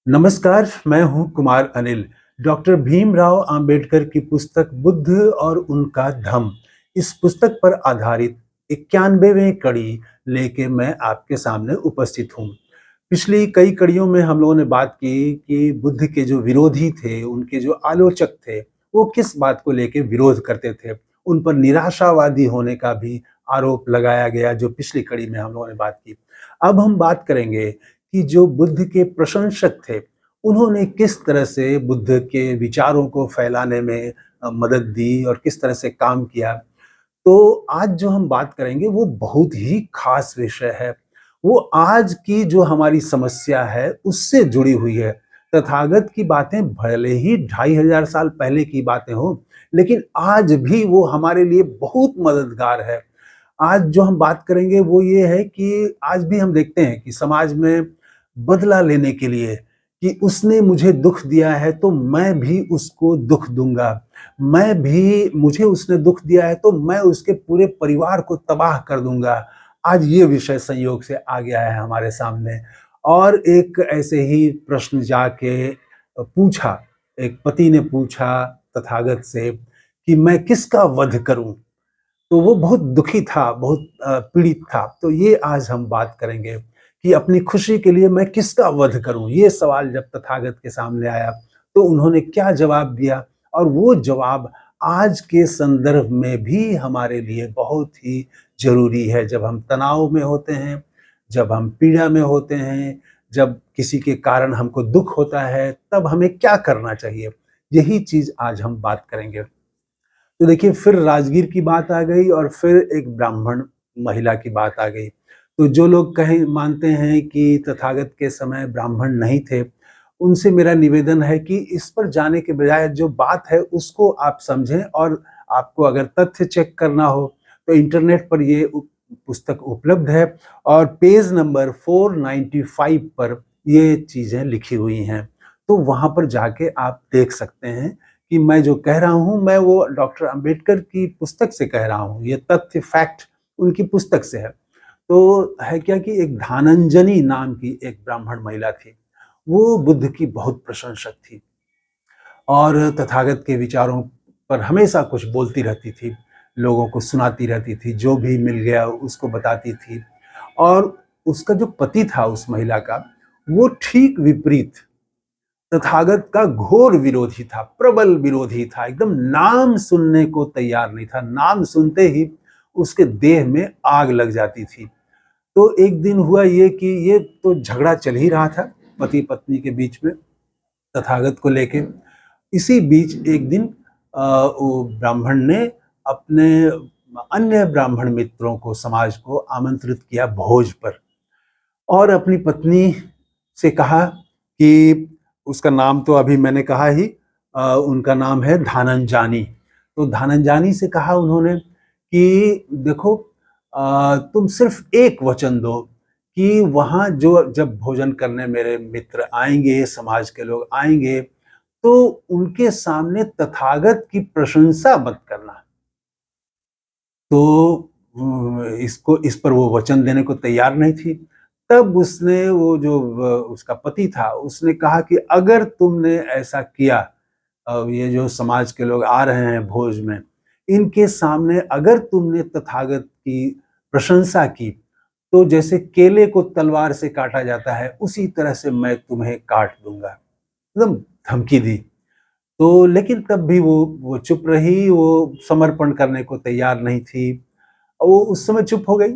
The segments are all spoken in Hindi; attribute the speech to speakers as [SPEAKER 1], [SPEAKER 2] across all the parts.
[SPEAKER 1] नमस्कार, मैं हूँ कुमार अनिल। डॉक्टर भीमराव अंबेडकर की पुस्तक बुद्ध और उनका धम्म, इस पुस्तक पर आधारित 91वें कड़ी लेके मैं आपके सामने उपस्थित हूँ। पिछली कई कड़ियों में हम लोगों ने बात की कि बुद्ध के जो विरोधी थे, उनके जो आलोचक थे, वो किस बात को लेके विरोध करते थे। उन पर निराशावादी होने का भी आरोप लगाया गया, जो पिछली कड़ी में हम लोगों ने बात की। अब हम बात करेंगे कि जो बुद्ध के प्रशंसक थे, उन्होंने किस तरह से बुद्ध के विचारों को फैलाने में मदद दी और किस तरह से काम किया। तो आज जो हम बात करेंगे वो बहुत ही खास विषय है। वो आज की जो हमारी समस्या है उससे जुड़ी हुई है। तथागत की बातें भले ही 2500 साल पहले की बातें हों, लेकिन आज भी वो हमारे लिए बहुत मददगार है। आज जो हम बात करेंगे वो ये है कि आज भी हम देखते हैं कि समाज में बदला लेने के लिए कि उसने मुझे दुख दिया है तो मैं भी उसको दुख दूंगा। मैं भी मुझे उसने दुख दिया है तो मैं उसके पूरे परिवार को तबाह कर दूंगा। आज ये विषय संयोग से आ गया है हमारे सामने। और एक ऐसे ही प्रश्न जाके पूछा, एक पति ने पूछा तथागत से कि मैं किसका वध करूं। तो वो बहुत दुखी था, बहुत पीड़ित था। तो ये आज हम बात करेंगे कि अपनी खुशी के लिए मैं किसका वध करूं। ये सवाल जब तथागत के सामने आया तो उन्होंने क्या जवाब दिया, और वो जवाब आज के संदर्भ में भी हमारे लिए बहुत ही जरूरी है। जब हम तनाव में होते हैं, जब हम पीड़ा में होते हैं, जब किसी के कारण हमको दुख होता है, तब हमें क्या करना चाहिए, यही चीज आज हम बात करेंगे। तो देखिए, फिर राजगीर की बात आ गई और फिर एक ब्राह्मण महिला की बात आ गई। तो जो लोग कहें मानते हैं कि तथागत के समय ब्राह्मण नहीं थे, उनसे मेरा निवेदन है कि इस पर जाने के बजाय जो बात है उसको आप समझें। और आपको अगर तथ्य चेक करना हो तो इंटरनेट पर ये पुस्तक उपलब्ध है, और पेज नंबर 495 पर ये चीजें लिखी हुई हैं। तो वहां पर जाके आप देख सकते हैं कि मैं जो कह रहा हूं, मैं वो डॉक्टर अंबेडकर की पुस्तक से कह रहा हूं। ये तथ्य फैक्ट उनकी पुस्तक से है। तो है क्या कि एक धानंजनी नाम की एक ब्राह्मण महिला थी। वो बुद्ध की बहुत प्रशंसक थी और तथागत के विचारों पर हमेशा कुछ बोलती रहती थी, लोगों को सुनाती रहती थी, जो भी मिल गया उसको बताती थी। और उसका जो पति था उस महिला का, वो ठीक विपरीत, तथागत का घोर विरोधी था, प्रबल विरोधी था, एकदम नाम सुनने को तैयार नहीं था। नाम सुनते ही उसके देह में आग लग जाती थी। तो एक दिन हुआ ये कि ये तो झगड़ा चल ही रहा था पति पत्नी के बीच में, तथागत को लेके। इसी बीच एक दिन वो ब्राह्मण ने अपने अन्य ब्राह्मण मित्रों को, समाज को आमंत्रित किया भोज पर, और अपनी पत्नी से कहा कि उसका नाम तो अभी मैंने कहा ही, उनका नाम है धानंजानी। तो धानंजानी से कहा उन्होंने कि देखो, तुम सिर्फ एक वचन दो कि वहां जो जब भोजन करने मेरे मित्र आएंगे, समाज के लोग आएंगे, तो उनके सामने तथागत की प्रशंसा मत करना। तो इस पर वो वचन देने को तैयार नहीं थी। तब उसने, वो जो उसका पति था, उसने कहा कि अगर तुमने ऐसा किया, ये जो समाज के लोग आ रहे हैं भोज में, इनके सामने अगर तुमने तथागत की प्रशंसा की, तो जैसे केले को तलवार से काटा जाता है उसी तरह से मैं तुम्हें काट दूंगा। एकदम धमकी दी। तो लेकिन तब भी वो चुप रही, वो समर्पण करने को तैयार नहीं थी। वो उस समय चुप हो गई।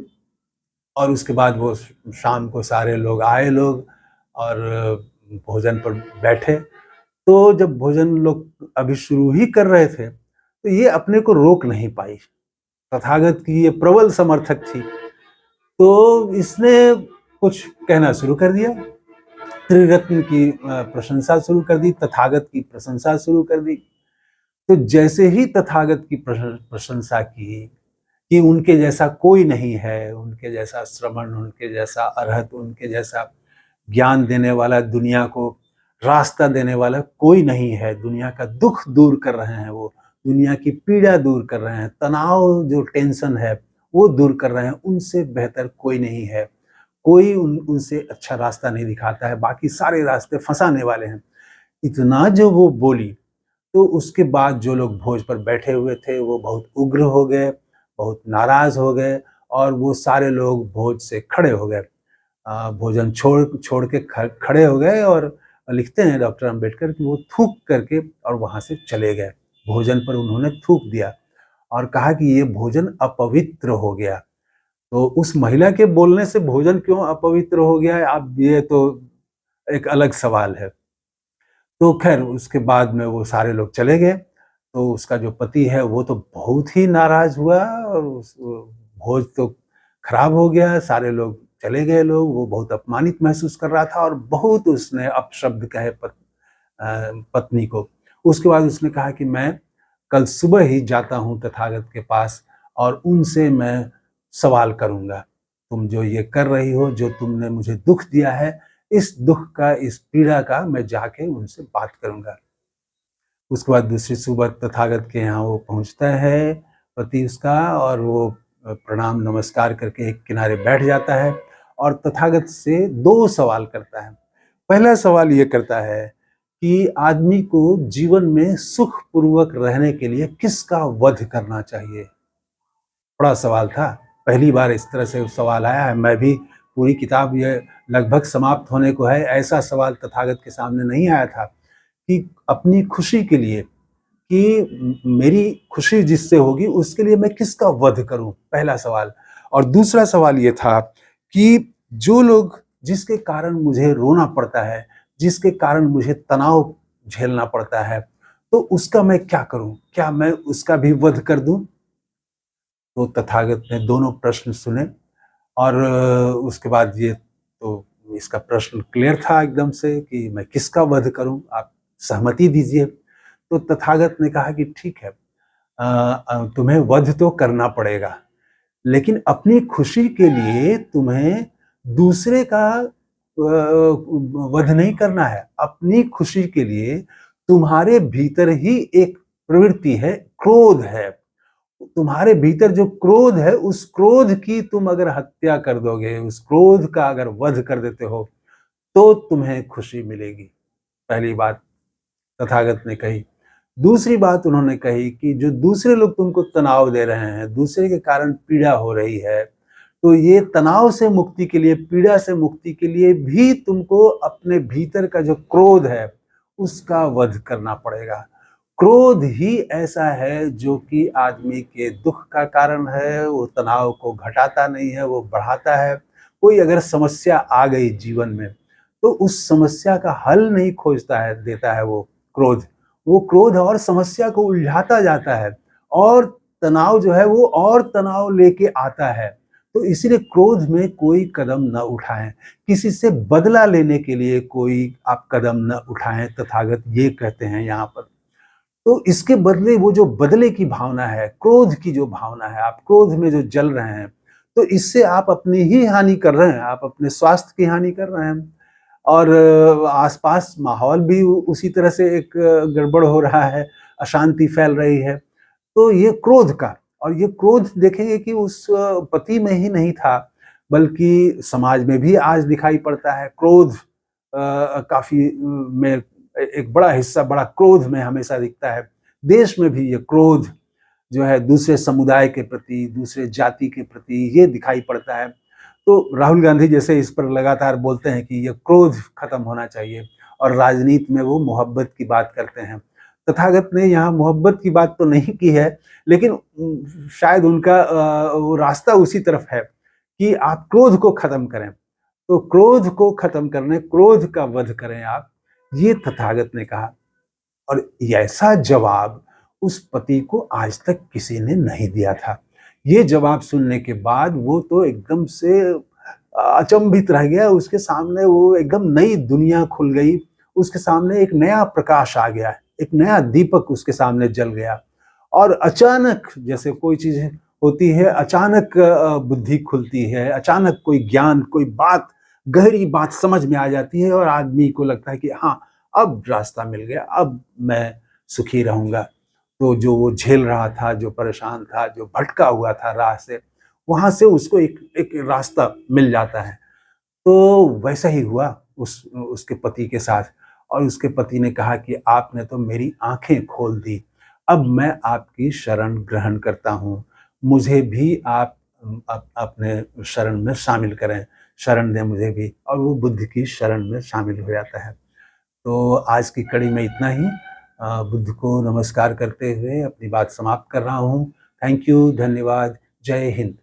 [SPEAKER 1] और उसके बाद वो शाम को सारे लोग आए, लोग, और भोजन पर बैठे। तो जब भोजन लोग अभी शुरू ही कर रहे थे तो ये अपने को रोक नहीं पाई। तथागत की ये प्रबल समर्थक थी, तो इसने कुछ कहना शुरू कर दिया। त्रिरत्न की प्रशंसा शुरू कर दी, तथागत की प्रशंसा शुरू कर दी। तो जैसे ही तथागत की प्रशंसा की कि उनके जैसा कोई नहीं है, उनके जैसा श्रवण, उनके जैसा अरहत, उनके जैसा ज्ञान देने वाला, दुनिया को रास्ता देने वाला कोई नहीं है। दुनिया का दुख दूर कर रहे हैं वो, दुनिया की पीड़ा दूर कर रहे हैं, तनाव जो टेंशन है वो दूर कर रहे हैं, उनसे बेहतर कोई नहीं है। कोई उनसे अच्छा रास्ता नहीं दिखाता है, बाकी सारे रास्ते फंसाने वाले हैं। इतना जो वो बोली, तो उसके बाद जो लोग भोज पर बैठे हुए थे वो बहुत उग्र हो गए, बहुत नाराज हो गए और वो सारे लोग भोज से खड़े हो गए। भोजन छोड़ छोड़ के खड़े हो गए और लिखते हैं डॉक्टर अंबेडकर कि वो थूक करके और वहाँ से चले गए। भोजन पर उन्होंने थूक दिया और कहा कि ये भोजन अपवित्र हो गया। तो उस महिला के बोलने से भोजन क्यों अपवित्र हो गया है, अब ये तो एक अलग सवाल है। तो खैर उसके बाद में वो सारे लोग चले गए। तो उसका जो पति है वो तो बहुत ही नाराज़ हुआ और भोज तो खराब हो गया, सारे लोग चले गए लोग, वो बहुत अपमानित महसूस कर रहा था और बहुत उसने अपशब्द कहे पत्नी को। उसके बाद उसने कहा कि मैं कल सुबह ही जाता हूँ तथागत के पास और उनसे मैं सवाल करूँगा। तुम जो ये कर रही हो, जो तुमने मुझे दुःख दिया है, इस दुःख का, इस पीड़ा का मैं जाके उनसे बात करूँगा। उसके बाद दूसरी सुबह तथागत के यहाँ वो पहुँचता है, पति उसका, और वो प्रणाम नमस्कार करके एक किनारे बैठ जाता है और तथागत से 2 सवाल करता है। पहला सवाल ये करता है कि आदमी को जीवन में सुखपूर्वक रहने के लिए किसका वध करना चाहिए? बड़ा सवाल था। पहली बार इस तरह से सवाल आया है। मैं भी पूरी किताब ये लगभग समाप्त होने को है, ऐसा सवाल तथागत के सामने नहीं आया था कि अपनी खुशी के लिए, कि मेरी खुशी जिससे होगी उसके लिए मैं किसका वध करूं, पहला सवाल। और दूसरा सवाल ये था कि जो लोग, जिसके कारण मुझे रोना पड़ता है, जिसके कारण मुझे तनाव झेलना पड़ता है, तो उसका मैं क्या करूं? क्या मैं उसका भी वध कर दूं? तो तथागत ने दोनों प्रश्न सुने और उसके बाद ये तो इसका प्रश्न क्लियर था एकदम से कि मैं किसका वध करूं, आप सहमति दीजिए। तो तथागत ने कहा कि ठीक है, तुम्हें वध तो करना पड़ेगा, लेकिन अपनी खुशी के लिए तुम्हें दूसरे का वध नहीं करना है। अपनी खुशी के लिए तुम्हारे भीतर ही एक प्रवृत्ति है, क्रोध है। तुम्हारे भीतर जो क्रोध है, उस क्रोध की तुम अगर हत्या कर दोगे, उस क्रोध का अगर वध कर देते हो, तो तुम्हें खुशी मिलेगी। पहली बात तथागत ने कही। दूसरी बात उन्होंने कही कि जो दूसरे लोग तुमको तनाव दे रहे हैं, दूसरे के कारण पीड़ा हो रही है, तो ये तनाव से मुक्ति के लिए, पीड़ा से मुक्ति के लिए भी तुमको अपने भीतर का जो क्रोध है, उसका वध करना पड़ेगा। क्रोध ही ऐसा है जो कि आदमी के दुख का कारण है, वो तनाव को घटाता नहीं है, वो बढ़ाता है। कोई अगर समस्या आ गई जीवन में, तो उस समस्या का हल नहीं खोजता है, देता है वो क्रोध। वो क्रोध और समस्या को उलझाता जाता है और तनाव जो है वो और तनाव लेके आता है। तो इसीलिए क्रोध में कोई कदम न उठाएं, किसी से बदला लेने के लिए कोई आप कदम न उठाएं, तथागत ये कहते हैं यहाँ पर। तो इसके बदले वो जो बदले की भावना है, क्रोध की जो भावना है, आप क्रोध में जो जल रहे हैं, तो इससे आप अपनी ही हानि कर रहे हैं, आप अपने स्वास्थ्य की हानि कर रहे हैं और आसपास माहौल भी उसी तरह से एक गड़बड़ हो रहा है, अशांति फैल रही है। तो ये क्रोध का, और ये क्रोध देखेंगे कि उस पति में ही नहीं था, बल्कि समाज में भी आज दिखाई पड़ता है। क्रोध काफ़ी में एक बड़ा हिस्सा, बड़ा क्रोध में हमेशा दिखता है। देश में भी ये क्रोध जो है दूसरे समुदाय के प्रति, दूसरे जाति के प्रति, ये दिखाई पड़ता है। तो राहुल गांधी जैसे इस पर लगातार बोलते हैं कि ये क्रोध खत्म होना चाहिए और राजनीति में वो मोहब्बत की बात करते हैं। तथागत ने यहाँ मोहब्बत की बात तो नहीं की है, लेकिन शायद उनका वो रास्ता उसी तरफ है कि आप क्रोध को खत्म करें। तो क्रोध को खत्म करने, क्रोध का वध करें आप, ये तथागत ने कहा। और ऐसा जवाब उस पति को आज तक किसी ने नहीं दिया था। ये जवाब सुनने के बाद वो तो एकदम से अचंभित रह गया, उसके सामने वो एकदम नई दुनिया खुल गई, उसके सामने एक नया प्रकाश आ गया, एक नया दीपक उसके सामने जल गया और अचानक, जैसे कोई चीज होती है, अचानक बुद्धि खुलती है, अचानक कोई ज्ञान, कोई बात, गहरी बात समझ में आ जाती है और आदमी को लगता है कि हाँ, अब रास्ता मिल गया, अब मैं सुखी रहूंगा। तो जो वो झेल रहा था, जो परेशान था, जो भटका हुआ था राह से, वहां से उसको एक एक रास्ता मिल जाता है। तो वैसा ही हुआ उसके पति के साथ, और उसके पति ने कहा कि आपने तो मेरी आँखें खोल दी। अब मैं आपकी शरण ग्रहण करता हूँ। मुझे भी आप अपने शरण में शामिल करें, शरण दें मुझे भी, और वो बुद्ध की शरण में शामिल हो जाता है। तो आज की कड़ी में इतना ही। बुद्ध को नमस्कार करते हुए अपनी बात समाप्त कर रहा हूँ। थैंक यू, धन्यवाद, जय हिंद।